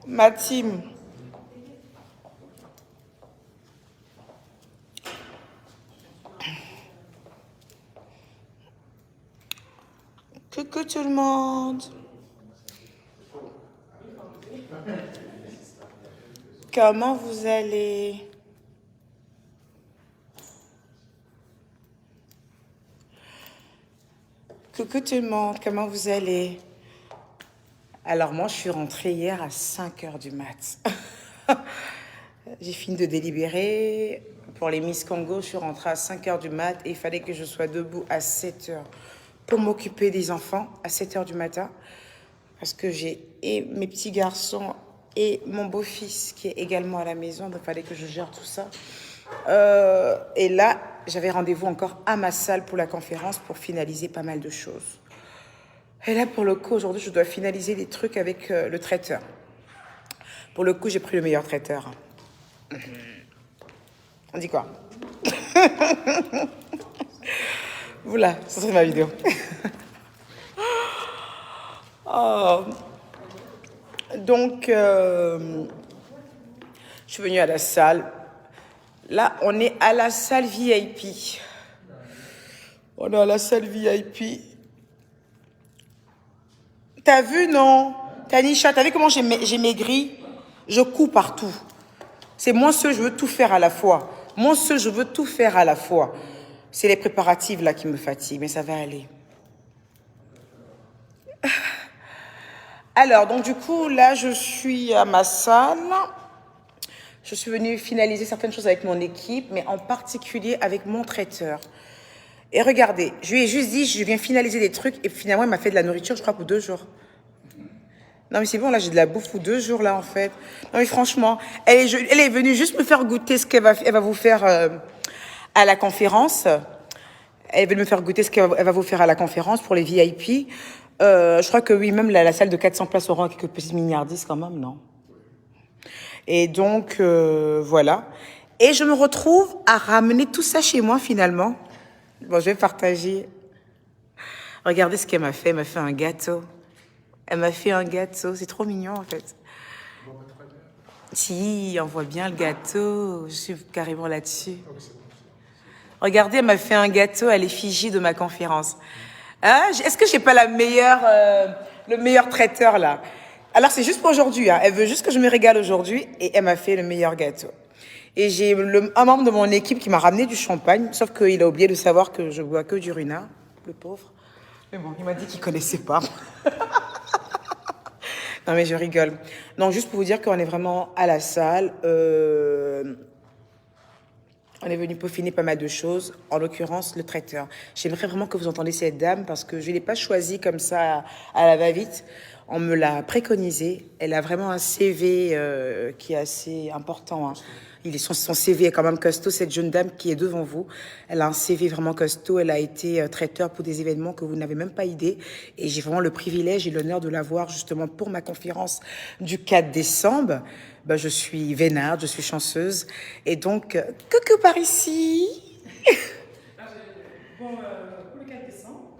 Ma team. Coucou tout le monde. Comment vous allez? Coucou tout le monde, comment vous allez? Alors moi, je suis rentrée hier à 5 h du mat. J'ai fini de délibérer. Pour les Miss Congo, je suis rentrée à 5 h du mat et il fallait que je sois debout à 7 h pour m'occuper des enfants à 7 h du matin. Parce que j'ai et mes petits garçons et mon beau-fils qui est également à la maison. Donc il fallait que je gère tout ça. Et là, j'avais rendez-vous encore à ma salle pour la conférence pour finaliser pas mal de choses. Et là, pour le coup, aujourd'hui, je dois finaliser des trucs avec le traiteur. Pour le coup, j'ai pris le meilleur traiteur. On dit quoi? Voilà, ça c'est ma vidéo. Oh. Donc, je suis venue à la salle. Là, on est à la salle VIP. On est à la salle VIP. T'as vu, non? Tanisha, t'as vu comment j'ai maigri? Je couds partout. C'est moi seul, je veux tout faire à la fois. Moi seul, je veux tout faire à la fois. C'est les préparatifs là qui me fatiguent, mais ça va aller. Alors, donc du coup, là, je suis à ma salle. Je suis venue finaliser certaines choses avec mon équipe, mais en particulier avec mon traiteur. Et regardez, je lui ai juste dit, je viens finaliser des trucs, et finalement, il m'a fait de la nourriture, je crois, pour 2 jours. Non, mais c'est bon, là, j'ai de la bouffe pour 2 jours, là, en fait. Non, mais franchement, elle est venue juste me faire goûter ce qu'elle va vous faire à la conférence. Elle veut me faire goûter ce qu'elle va vous faire à la conférence pour les VIP. Je crois que oui, même la salle de 400 places aura quelques petites milliardises quand même, non? Et donc, voilà. Et je me retrouve à ramener tout ça chez moi, finalement. Bon, je vais partager. Regardez ce qu'elle m'a fait. Elle m'a fait un gâteau. Elle m'a fait un gâteau. C'est trop mignon, en fait. Si, on voit bien le gâteau. Je suis carrément là-dessus. Regardez, elle m'a fait un gâteau à l'effigie de ma conférence. Hein? Est-ce que j'ai pas le meilleur traiteur, là? Alors, c'est juste pour aujourd'hui. Hein. Elle veut juste que je me régale aujourd'hui. Et elle m'a fait le meilleur gâteau. Et j'ai un membre de mon équipe qui m'a ramené du champagne. Sauf qu'il a oublié de savoir que je bois que du Runa. Le pauvre. Mais bon, il m'a dit qu'il connaissait pas. Non, mais je rigole. Donc, juste pour vous dire qu'on est vraiment à la salle. On est venu peaufiner pas mal de choses, en l'occurrence le traiteur. J'aimerais vraiment que vous entendiez cette dame parce que je ne l'ai pas choisie comme ça à la va-vite. On me l'a préconisée. Elle a vraiment un CV qui est assez important. Hein. Son CV est quand même costaud. Cette jeune dame qui est devant vous, elle a un CV vraiment costaud. Elle a été traiteur pour des événements que vous n'avez même pas idée. Et j'ai vraiment le privilège et l'honneur de la voir justement pour ma conférence du 4 décembre. Ben, je suis vénarde, je suis chanceuse. Et donc, coucou par ici. Bon, pour le 4 décembre,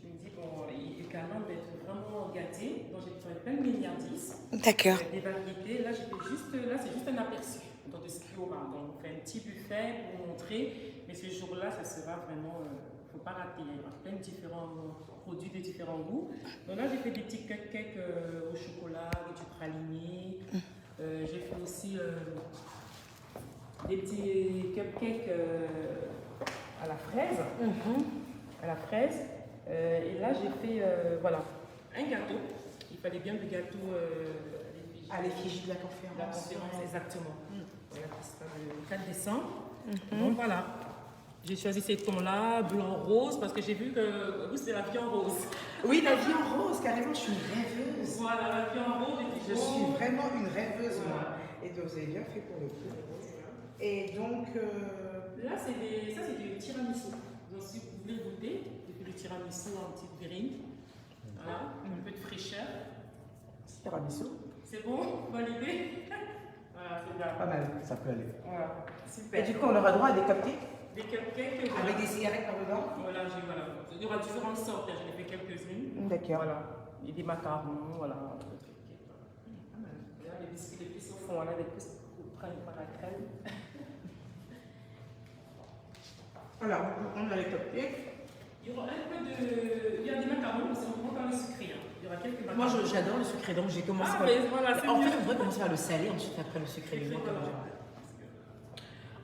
je me dis, bon, il est quand même d'être vraiment gâté. Donc, j'ai fait plein de milliardises. D'accord. Des variétés. Là, c'est juste un aperçu de ce qu'il y aura. Donc, on fait un petit buffet pour montrer. Mais ce jour-là, ça sera vraiment, il ne faut pas rater. Il y aura plein de différents produits de différents goûts. Donc là, j'ai fait des petits cupcakes au chocolat, avec du praliné. J'ai fait aussi des petits cupcakes à la fraise. À la fraise. Et là, j'ai fait voilà, un gâteau. Il fallait bien le gâteau À l'effigie de la conférence. La conférence, exactement. Voilà, c'est ça, le 4 décembre. Donc voilà. J'ai choisi ces tons-là, blanc-rose, parce que j'ai vu que vous, c'est la vie en rose. Oui, la vie en rose, carrément, je suis une rêveuse. Voilà, la vie en rose. Je suis vraiment une rêveuse, moi. Et donc, vous avez bien fait pour le coup. Et donc... Là, ça, c'est du tiramisu. Donc, si vous voulez goûter, du tiramisu en petite grille. Voilà, un peu de fraîcheur. Tiramisu. C'est bon? Bonne idée? Voilà, c'est bien. Pas mal, ça peut aller. Voilà, super. Et du coup, on aura droit à des cupcakes? Des cupcakes. Avec des cigarettes par dedans? Voilà, il y aura différentes sortes. J'en ai fait quelques-unes. D'accord. Voilà. Et des macarons, voilà. Là, les biscuits de plus au fond, là, les plus prennent par la crème. Alors, on a les cupcakes. Il y aura un peu de. Il y a des macarons, mais c'est vraiment dans le sucré. Hein. Il y aura quelques macarons. Moi, j'adore le sucré, donc j'ai commencé Ah, par. mais voilà, c'est En mieux. fait, on devrait commencer par le salé, ensuite après le sucré. Et voilà.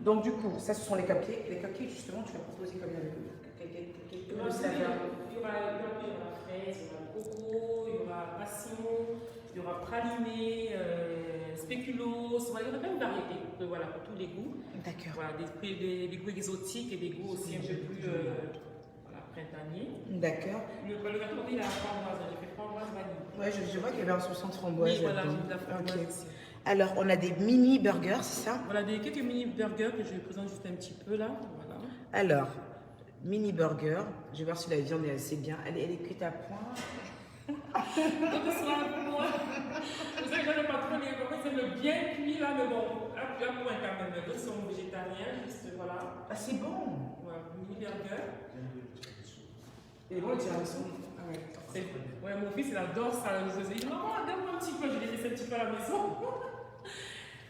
Donc, du coup, ça, ce sont les cupcakes. Les cupcakes, justement, tu vas proposer comme Il y aura le saveur. la fraise, il y aura le coco, il y aura passion, il y aura praliné, spéculoos. Voilà, il y aura plein de variétés voilà, pour tous les goûts. D'accord. Voilà, des goûts exotiques et des goûts aussi un peu plus voilà, printaniers. D'accord. Le gâteau, il a la framboise, j'ai fait framboise vanille. Ouais, je vois qu'il y avait un soupçon de framboise. Oui, voilà, là-dedans. j'ai de la framboise Ok. aussi. Alors, on a des mini burgers, c'est ça? Voilà, quelques mini burgers que je vous présente juste un petit peu là. Voilà. Alors, mini burger. Je vais voir si la viande est assez bien. Elle est cuite à point. Donc, ce sera un peu moins. Vous savez, j'aime pas trop les burgers, c'est le bien cuit là, mais bon, à point quand même. Les autres sont végétariens, juste voilà. Ah, c'est bon. Voilà, mini burger. Il est bon le tiramisu? Ah ouais. Ouais, mon fils il adore ça. Je lui dis, maman, donne-moi un petit peu, je l'ai fait un petit peu à la maison.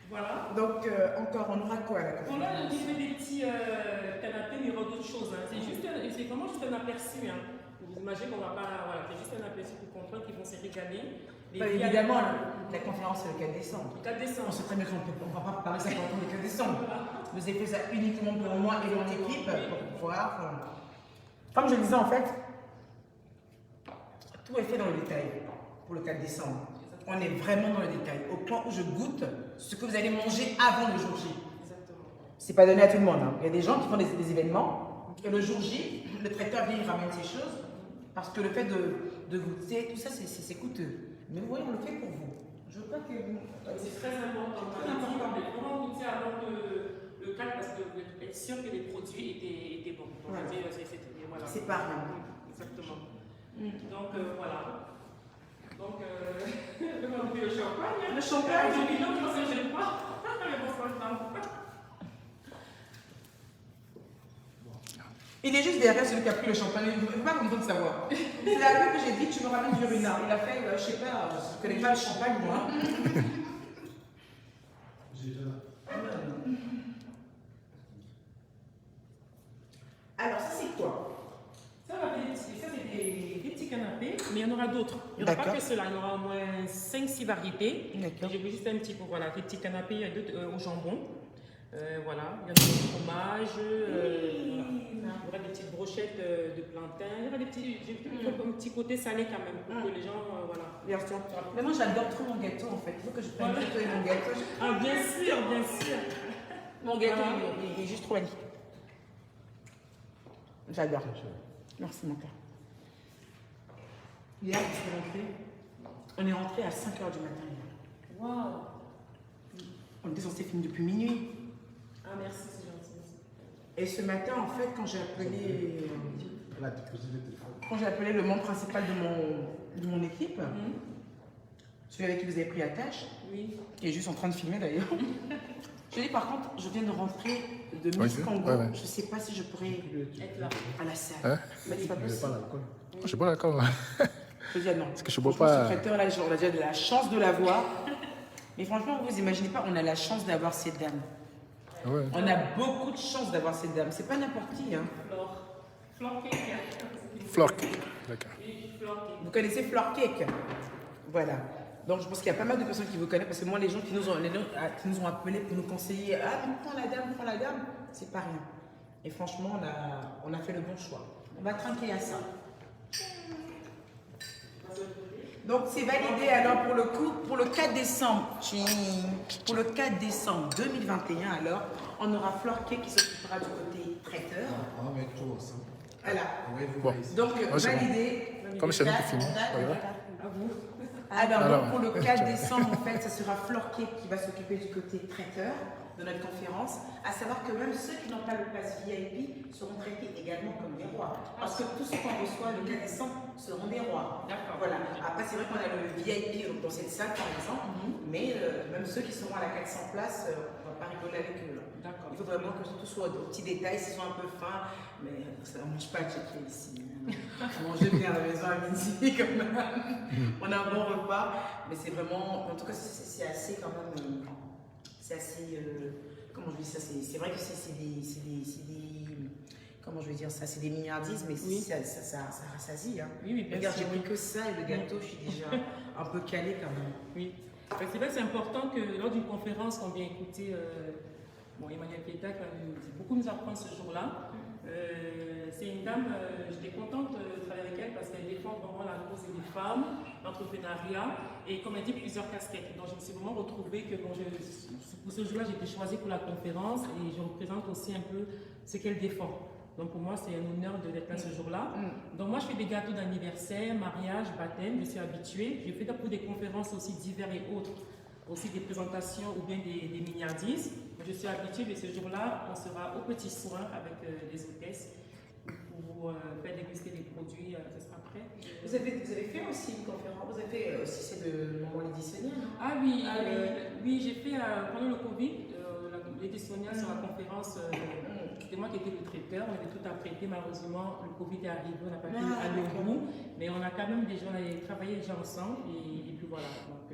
Voilà. Donc, encore, on aura quoi là? Bon, là, j'ai fait des petits canapés, mais il y aura d'autres choses. Hein. C'est vraiment juste un aperçu. Hein. Vous imaginez qu'on va pas. Voilà, c'est juste un aperçu pour comprendre qu'ils vont se régaler. Bah, évidemment, la conférence c'est le 4 décembre. Le 4 décembre. On sait très bien qu'on ne va pas parler 50 ans le 4 décembre. Vous avez fait ça uniquement pour moi et mon équipe pour pouvoir. Comme je disais en fait, tout est fait dans le détail pour le 4 décembre. On est vraiment dans le détail, au point où je goûte ce que vous allez manger avant le jour J. Exactement. C'est pas donné à tout le monde. Hein. Il y a des gens qui font des événements et le jour J, le traiteur vient, il ramène ces choses parce que le fait de goûter, tout ça, c'est coûteux. Mais vous voyez, on le fait pour vous. Je veux pas que vous. C'est très important. Très important. Mais vraiment goûter avant le 4 parce que vous êtes sûr que les produits étaient bons. Donc, Voilà. voilà. C'est pareil. Exactement. Donc voilà. Donc, on dit le champagne. Le champagne. Je dis non, je ne sais pas. Mais bon, ça le temps. Il est juste derrière celui qui a pris le champagne. Il ne veut pas comprendre de savoir. C'est la pub que j'ai dit, tu me ramènes du ruinard. Il a fait, je sais pas, je ne connais pas le champagne, moi. Alors, ça, c'est quoi? Ça, c'est des petits canapés, mais il y en aura d'autres. Il n'y aura pas que cela, il y aura au moins 5-6 variétés. D'accord. Je vais juste un petit peu, voilà, des petits canapés, il y a d'autres au jambon. Voilà, il y en a du fromage, voilà. Il y aura des petites brochettes de plantain, il y aura des petits, un petit côté salé quand même, pour que les gens, voilà. Bien sûr. Mais moi, j'adore trop mon gâteau, en fait. Il faut que je prenne une photo de mon gâteau. Ah, bien sûr, bien sûr. Mon gâteau, Voilà. il est juste trop magnifique. J'adore. Merci, mon cœur. Hier, on est rentré à 5 h du matin. Waouh. On était censé finir depuis minuit. Ah, merci, c'est gentil. Et ce matin, en fait, quand j'ai appelé le membre principal de mon équipe, celui avec qui vous avez pris la tâche, Oui. qui est juste en train de filmer d'ailleurs, je lui ai dit par contre, je viens de rentrer de Miss Congo, ouais. je ne sais pas si je pourrais Être là. à la salle. Hein? Mais c'est pas possible. Je suis pas d'accord. Je dis ah non. Parce que je bois Franchement, pas. ce traiteur là, on a déjà de la chance de l'avoir. Mais franchement, vous imaginez pas, on a la chance d'avoir cette dame. Ouais. On a beaucoup de chance d'avoir cette dame. C'est pas n'importe qui. Hein. Flore cake. Flork. D'accord. Oui, flore cake. Vous connaissez Flore Cake? Voilà. Donc je pense qu'il y a pas mal de personnes qui vous connaissent parce que moi, les gens qui nous ont appelés pour nous conseiller, ah, mais prends la dame, c'est pas rien. Et franchement, on a fait le bon choix. On va trinquer à ça. Donc c'est validé alors pour le 4 décembre. Pour le 4 décembre 2021 alors, on aura Flore Cake qui s'occupera du côté traiteur. Voilà. Bon. Donc Ouais, c'est validé. Comme c'est nous qui finissons. Alors, Alors, donc, pour le 4 décembre, en fait, ça sera Flore Cake qui va s'occuper du côté traiteur de notre conférence. À savoir que même ceux qui n'ont pas le pass VIP seront traités également comme des rois. Parce que tous ceux qu'on reçoit le 4 décembre seront des rois. D'accord. Voilà. Après, c'est vrai qu'on a le VIP dans cette salle, par exemple, mais même ceux qui seront à la 400 places, on ne va pas rigoler avec eux. Là. D'accord. Il faut vraiment que tout soit aux petits détails, s'ils sont un peu fins, mais ça ne mange pas à checker ici. On mange bien à la maison à midi quand même. On a un bon repas, mais c'est vraiment, en tout cas c'est assez quand même, c'est assez, comment je dis ça, c'est vrai que c'est des, comment je vais dire ça, c'est des milliardises, mais Oui. ça rassasie. Hein. Oui, bien Regarde, sûr. j'ai pris que ça et le gâteau, je suis déjà un peu calée quand même. Oui. C'est vrai que c'est important que lors d'une conférence qu'on vient écouter, Emmanuel Pieta qui va beaucoup nous apprendre ce jour-là. C'est une dame, j'étais contente de travailler avec elle parce qu'elle défend vraiment la cause des femmes, l'entrepreneuriat et comme elle dit, plusieurs casquettes. Donc je me suis vraiment retrouvée que pour ce jour-là, j'ai été choisie pour la conférence et je représente aussi un peu ce qu'elle défend. Donc pour moi, c'est un honneur d'être là ce jour-là. Donc moi, je fais des gâteaux d'anniversaire, mariage, baptême, je suis habituée. Je fais pour des conférences aussi diverses et autres, aussi des présentations ou bien des milliardises. Je suis habituée, mais ce jour-là, on sera au petit soin avec les hôtesses pour faire déguster les produits, ça sera prêt. Vous avez fait aussi une conférence, vous avez fait aussi c'est de Maman l'éditionnaire, non? Ah oui, oui j'ai fait pendant le Covid, l'éditionnaire sur la conférence. C'était moi qui étais le traiteur, on avait tout à traiter. Malheureusement, le Covid est arrivé, on n'a pas pu aller au bout, mais on a quand même déjà travaillé déjà ensemble et puis voilà. Donc,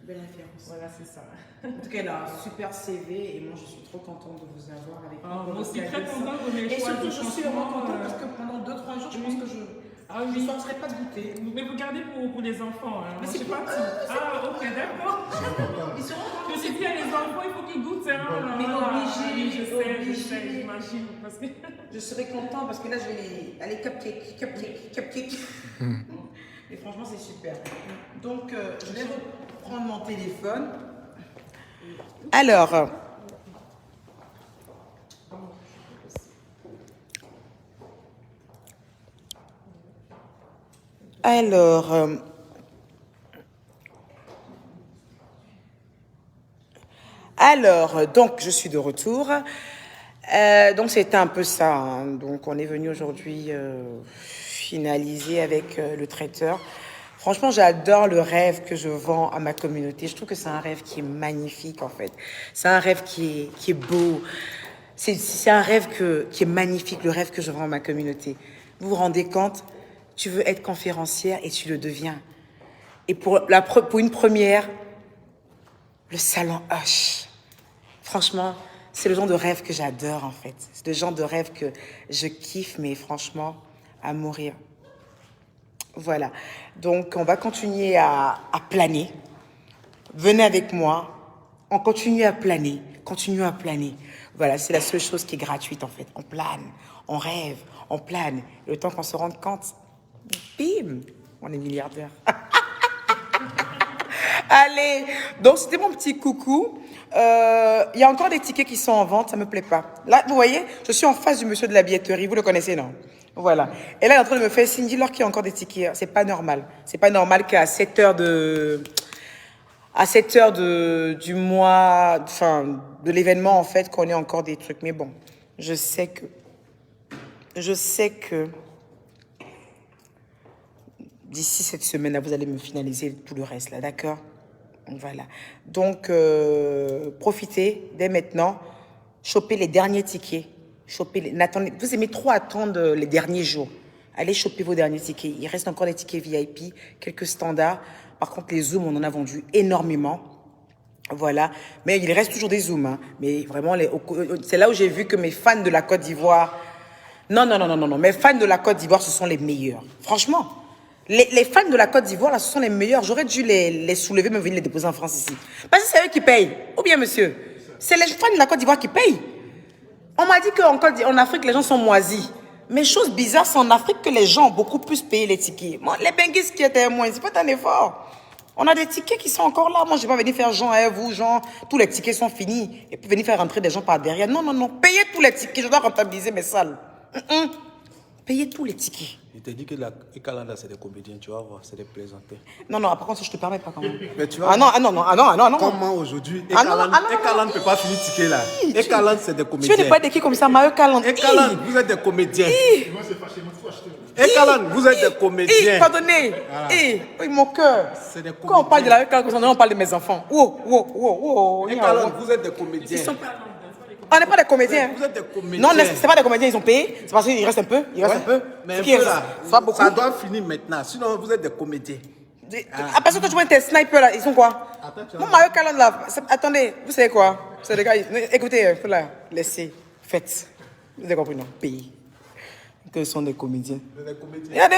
belle référence. Voilà, c'est ça. En tout cas, elle a un super CV et moi je suis trop contente de vous avoir avec nous. Moi aussi, très contente de mes Et choix. surtout, je suis vraiment contente parce que pendant 2-3 jours, je pense que je ne forcerai pas de goûter. Mais vous gardez pour les enfants. Hein. Mais Moi, je c'est suis pas- partie. Ah, ok, d'accord. Ils seront Je me suis dit, les enfants, il faut qu'ils goûtent. Hein. Mais obligé, Oui, je obligé. sais, j'imagine. Parce que... Je serai contente parce que là, je vais aller cupcake. Et franchement, c'est super. Donc, je vais reprendre mon téléphone. Alors, donc je suis de retour. Donc c'était un peu ça. Hein. Donc on est venu aujourd'hui finaliser avec le traiteur. Franchement, j'adore le rêve que je vends à ma communauté. Je trouve que c'est un rêve qui est magnifique en fait. C'est un rêve qui est beau. C'est un rêve qui est magnifique, le rêve que je vends à ma communauté. Vous vous rendez compte? Tu veux être conférencière et tu le deviens. Et pour une première, le salon Hush. Franchement, c'est le genre de rêve que j'adore en fait. C'est le genre de rêve que je kiffe, mais franchement, à mourir. Voilà. Donc, on va continuer à planer. Venez avec moi. On continue à planer. Continuons à planer. Voilà, c'est la seule chose qui est gratuite en fait. On plane, on rêve, on plane. Et le temps qu'on se rende compte, bim, on est milliardaire. Allez, donc c'était mon petit coucou. Il y a encore des tickets qui sont en vente, ça me plaît pas. Là, vous voyez, je suis en face du monsieur de la billetterie, vous le connaissez, non? Voilà. Et là, il est en train de me faire signe, dis-leur qu'il y a encore des tickets. C'est pas normal. C'est pas normal qu'à 7 heures du mois, enfin, de l'événement, en fait, qu'on ait encore des trucs. Mais bon, je sais que d'ici cette semaine, vous allez me finaliser tout le reste, là, d'accord? Voilà. Donc, profitez dès maintenant. Chopez les derniers tickets. Vous aimez trop attendre les derniers jours. Allez choper vos derniers tickets. Il reste encore des tickets VIP, quelques standards. Par contre, les Zooms, on en a vendu énormément. Voilà. Mais il reste toujours des Zooms. Hein. Mais vraiment, c'est là où j'ai vu que mes fans de la Côte d'Ivoire... Non. Mes fans de la Côte d'Ivoire, ce sont les meilleurs. Franchement. Les fans de la Côte d'Ivoire, là, ce sont les meilleurs. J'aurais dû les soulever, mais venir les déposer en France ici. Parce que c'est eux qui payent. Ou bien, monsieur, c'est les fans de la Côte d'Ivoire qui payent. On m'a dit qu'en Afrique, les gens sont moisis. Mais chose bizarre, c'est en Afrique que les gens ont beaucoup plus payé les tickets. Moi, les benguistes qui étaient moins, c'est pas un effort. On a des tickets qui sont encore là. Moi, je ne vais pas venir faire genre, vous, genre, tous les tickets sont finis. Et puis venir faire rentrer des gens par derrière. Non. Payez tous les tickets. Je dois rentabiliser mes salles. Payez tous les tickets. Il t'a dit que la Ekalanda, c'est des comédiens, tu vas voir, c'est des plaisantins. Non, par contre, je te permets pas quand même. Mais tu vas Ah non. Comment aujourd'hui, non. Ekalanda ne peut pas finir ticket là. Ekalanda, c'est des Tu comédiens. veux ne pas être qui comme ça, Mario Caland. Ekalanda, vous êtes des comédiens. Moi, c'est fâché, moi, faut acheter. Ekalanda, vous êtes des comédiens. Pardonnez. Oui, mon cœur. C'est des Quand on parle de comédiens. la Caland, on parle de mes enfants. Wow. Ekalanda, vous êtes des comédiens. On n'est pas des comédiens. Vous êtes des comédiens. Non, c'est pas des comédiens, ils ont payé. C'est parce qu'il reste un peu. Il reste un peu. Mais Ce un qui peu reste, là, c'est pas beaucoup. ça doit finir maintenant. Sinon, vous êtes des comédiens. Après ça, toi, tu vois tes snipers là, ils sont quoi? Attends, tu Mon Mario Caland là, attendez, vous savez quoi? C'est des gars, écoutez, faut là, laissez, faites. Vous avez compris, non? Payez. Que ce sont des comédiens. Des comédiens.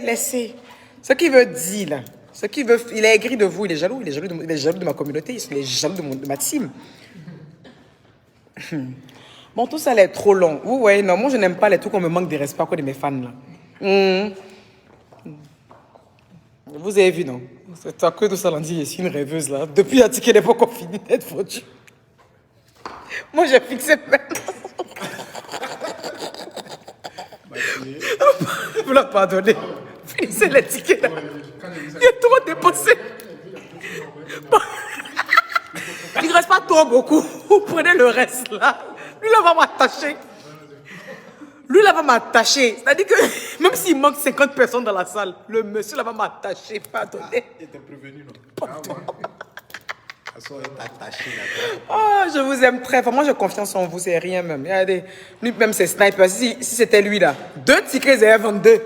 Laissez. Ce qu'il veut dire là, ce qu'il veut, il est aigri de vous, il est jaloux de ma communauté, il est jaloux de ma team. Bon, tout ça là est trop long. Vous voyez, non, moi je n'aime pas les trucs qu'on me manque de respect à cause de mes fans là. Vous avez vu, non? C'est toi que tout ça, on dit, je suis une rêveuse là. Depuis la ticket n'est pas encore fini d'être foutu. Moi j'ai fixé maintenant. Vous la pardonnez. Finissez les tickets là. Il est trop dépensé. Il ne reste pas trop beaucoup. Vous prenez le reste là. Lui là va m'attacher. Lui là va m'attacher. C'est-à-dire que même s'il manque 50 personnes dans la salle, le monsieur là va m'attacher. Pardonnez. Il était prévenu, non? Elles sont attachées là. Oh, je vous aime très fort. Moi, j'ai confiance en vous, c'est rien même. Regardez, lui même c'est sniper. Si c'était lui là, 2 tickets, c'est 22.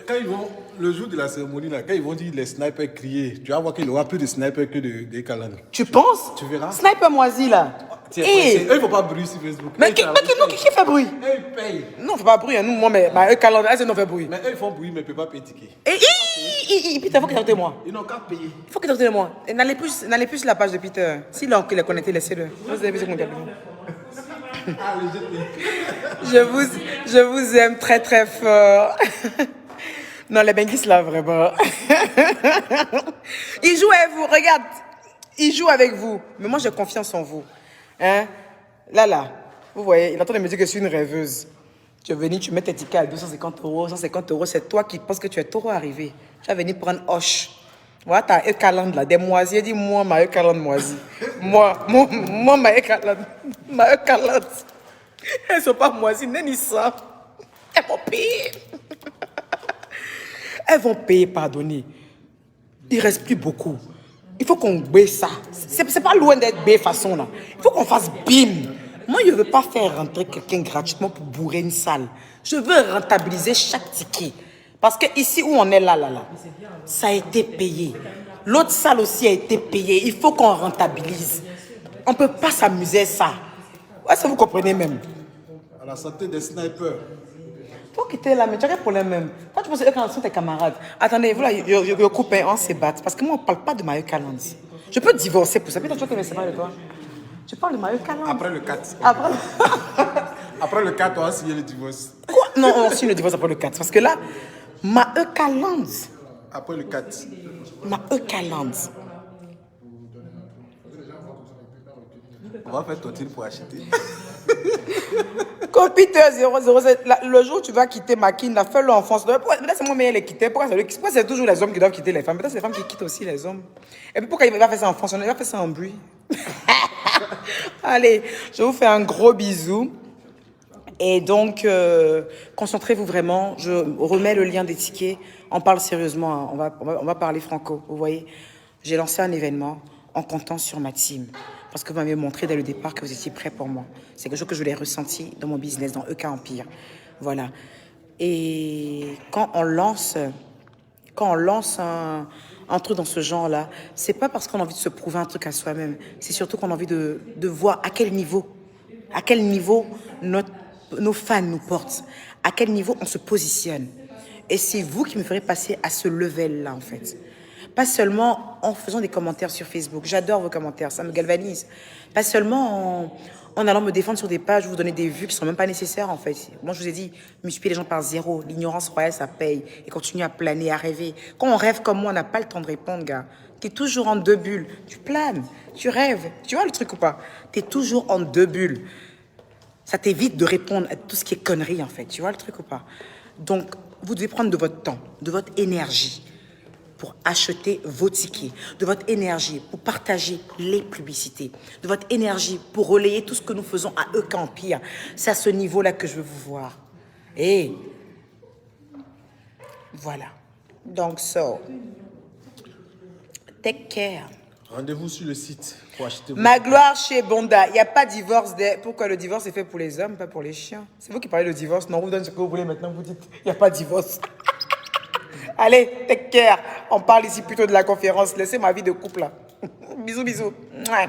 Quand ils vont, le jour de la cérémonie, là, quand ils vont dire les snipers crier, tu vas voir qu'il y aura plus de snipers que de Caland. Tu penses? Tu verras. Sniper moisi là. Tiens, Eh, eux, ils ne font pas bruit sur Facebook. mais Eux, qui fait bruit? Eux, ils payent. Non, on fait pas bruit. Hein. Nous, moi, mais eux, calendrier, elles, non fait bruit. Mais eux, ils font bruit, mais ils ne peuvent pas payer ticket. Et Peter, il faut qu'il t'arrête de moi. Ils n'ont qu'à payer. Il faut qu'il t'arrête de moi. Et n'allez plus sur la page de Peter. S'il a les connecté, laissez-le. Vous avez vu ce qu'on dit. Je vous aime très très fort. Non, les Benguis là, vraiment. Il joue avec vous, regarde. Il joue avec vous. Mais moi, j'ai confiance en vous. Hein? Là. Vous voyez, il est en train de me dire que je suis une rêveuse. Tu es venu, tu mets tes tickets à 250 euros, 150 euros. C'est toi qui penses que tu es trop arrivé. Tu vas venir prendre Hoche. Voilà, tu as Caland là, des moisies. Dis moi, ma Caland moisie. Moi, ma Caland. Ma Caland. Elles ne sont pas moisies, ni ça. Elles vont payer. Elles vont payer, pardonner. Il ne reste plus beaucoup. Il faut qu'on baisse ça. C'est pas loin d'être bé façon là. Il faut qu'on fasse bim. Moi, je ne veux pas faire rentrer quelqu'un gratuitement pour bourrer une salle. Je veux rentabiliser chaque ticket. Parce que ici où on est là, ça a été payé. L'autre salle aussi a été payée. Il faut qu'on rentabilise. On ne peut pas s'amuser ça. Ouais, ça vous comprenez même. À la santé des snipers. Faut quitter là, mais tu as quel problème même? Quand tu penses que quand sont tes camarades, attendez, vous là, je coupe, on se bat. Parce que moi, on ne parle pas de Mario Caland. Je peux divorcer pour ça. Peut-être que tu veux que je me sépare de toi. Tu parles de Mario Caland. Après le 4. Après... Après le 4, on va signer le divorce. Quoi? Non, on signe le divorce après le 4. Parce que là, Mario Caland. Après le 4. Mario Caland. On va faire tontine pour acheter. Comme Peter 007, le jour où tu vas quitter Makin, fais-le en France. Peut-être c'est moi meilleur les quitter. Pourquoi c'est toujours les hommes qui doivent quitter les femmes? Peut-être c'est les femmes qui quittent aussi les hommes. Et puis pourquoi il va faire ça en France? On va faire ça en bruit. Allez, je vous fais un gros bisou. Et donc, concentrez-vous vraiment. Je remets le lien des tickets. On parle sérieusement. Hein. On va parler franco. Vous voyez, j'ai lancé un événement en comptant sur ma team. Parce que vous m'avez montré dès le départ que vous étiez prêts pour moi. C'est quelque chose que je l'ai ressenti dans mon business, dans EK Empire. Voilà. Et quand on lance un truc dans ce genre-là, c'est pas parce qu'on a envie de se prouver un truc à soi-même. C'est surtout qu'on a envie de voir à quel niveau nos fans nous portent, à quel niveau on se positionne. Et c'est vous qui me ferez passer à ce level-là, en fait. Pas seulement en faisant des commentaires sur Facebook. J'adore vos commentaires, ça me galvanise. Pas seulement en allant me défendre sur des pages, vous donner des vues qui ne sont même pas nécessaires, en fait. Moi, je vous ai dit, multiplier les gens par 0. L'ignorance royale, ça paye. Et continue à planer, à rêver. Quand on rêve comme moi, on n'a pas le temps de répondre, gars. Tu es toujours en 2 bulles. Tu planes, tu rêves. Tu vois le truc ou pas? Tu es toujours en 2 bulles. Ça t'évite de répondre à tout ce qui est connerie, en fait. Tu vois le truc ou pas? Donc, vous devez prendre de votre temps, de votre énergie pour acheter vos tickets, de votre énergie pour partager les publicités, de votre énergie pour relayer tout ce que nous faisons à EK Empire. C'est à ce niveau-là que je veux vous voir. Et voilà. Donc, take care. Rendez-vous sur le site pour acheter. Ma gloire chez Bonda. Il n'y a pas de divorce. Pourquoi le divorce est fait pour les hommes, pas pour les chiens? C'est vous qui parlez de divorce. Non, on vous donne ce que vous voulez maintenant. Vous dites, il n'y a pas de divorce. Allez, take care. On parle ici plutôt de la conférence. Laissez ma vie de couple là. Bisous, bisous. Mouah.